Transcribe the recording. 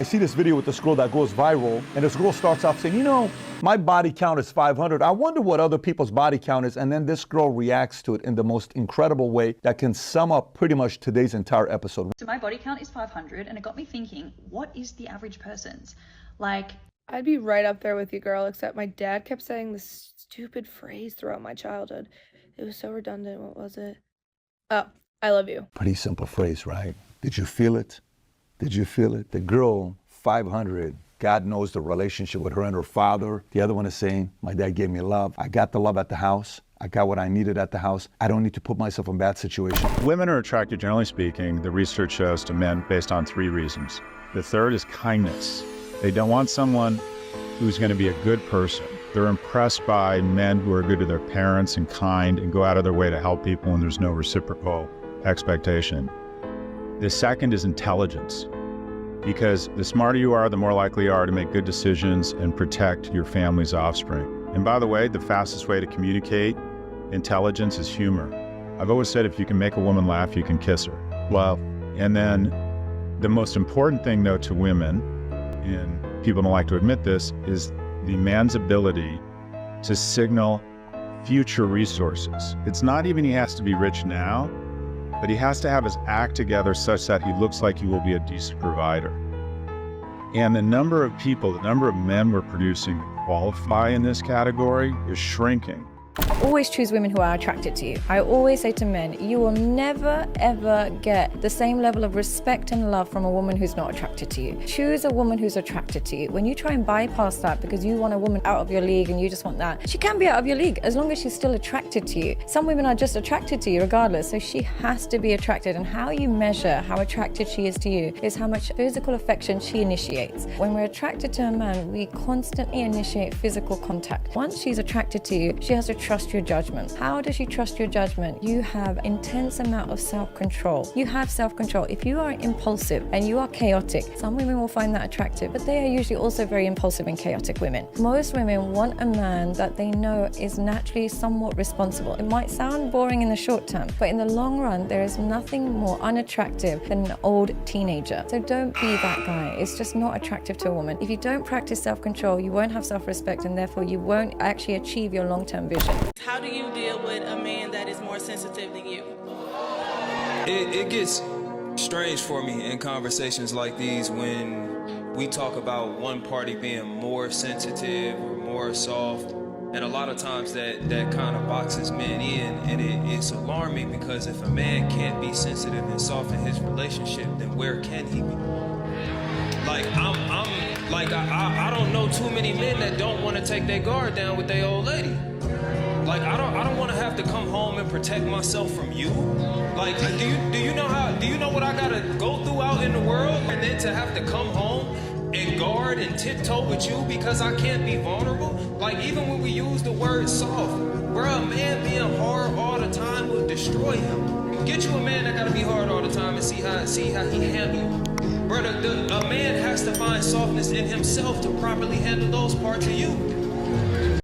I see this video with this girl that goes viral, and this girl starts off saying, you know, my body count is 500. I wonder what other people's body count is. And then this girl reacts to it in the most incredible way that can sum up pretty much today's entire episode. So my body count is 500, and it got me thinking, what is the average person's? Like, I'd be right up there with you, girl, except my dad kept saying this stupid phrase throughout my childhood. It was so redundant. What was it? Oh, I love you. Pretty simple phrase, right? Did you feel it? Did you feel it? The girl, 500, God knows the relationship with her and her father. The other one is saying, my dad gave me love. I got the love at the house. I got what I needed at the house. I don't need to put myself in bad situations. Women are attracted, generally speaking, the research shows, to men based on 3 reasons. The third is kindness. They don't want someone who's going to be a good person. They're impressed by men who are good to their parents and kind and go out of their way to help people, and there's no reciprocal expectation. The second is intelligence, because the smarter you are, the more likely you are to make good decisions and protect your family's offspring. And by the way, the fastest way to communicate intelligence is humor. I've always said if you can make a woman laugh, you can kiss her. Well, and then the most important thing, though, to women, and people don't like to admit this, is the man's ability to signal future resources. It's not even he has to be rich now, but he has to have his act together such that he looks like he will be a decent provider. And the number of people, the number of men we're producing that qualify in this category is shrinking. Always choose women who are attracted to you. I always say to men, you will never ever get the same level of respect and love from a woman who's not attracted to you. Choose a woman who's attracted to you. When you try and bypass that because you want a woman out of your league and you just want that, she can be out of your league as long as she's still attracted to you. Some women are just attracted to you regardless, so she has to be attracted, and how you measure how attracted she is to you is how much physical affection she initiates. When we're attracted to a man, we constantly initiate physical contact. Once she's attracted to you, she has to trust your judgment. How does she trust your judgment? You have intense amount of self-control. You have self-control. If you are impulsive and you are chaotic, some women will find that attractive, but they are usually also very impulsive and chaotic women. Most women want a man that they know is naturally somewhat responsible. It might sound boring in the short term, but in the long run, there is nothing more unattractive than an old teenager. So don't be that guy. It's just not attractive to a woman. If you don't practice self-control, you won't have self-respect, and therefore you won't actually achieve your long-term vision. How do you deal with a man that is more sensitive than you? It gets strange for me in conversations like these when we talk about one party being more sensitive or more soft, and a lot of times that kind of boxes men in, and it's alarming because if a man can't be sensitive and soft in his relationship, then where can he be? Like I don't know too many men that don't want to take their guard down with their old lady. Like I don't want to have to come home and protect myself from you. Like do you know what I gotta go through out in the world, and then to have to come home and guard and tiptoe with you because I can't be vulnerable? Like even when we use the word soft, bruh, a man being hard all the time will destroy him. Get you a man that gotta be hard all the time and see how he handle you. Brother, a man has to find softness in himself to properly handle those parts of you.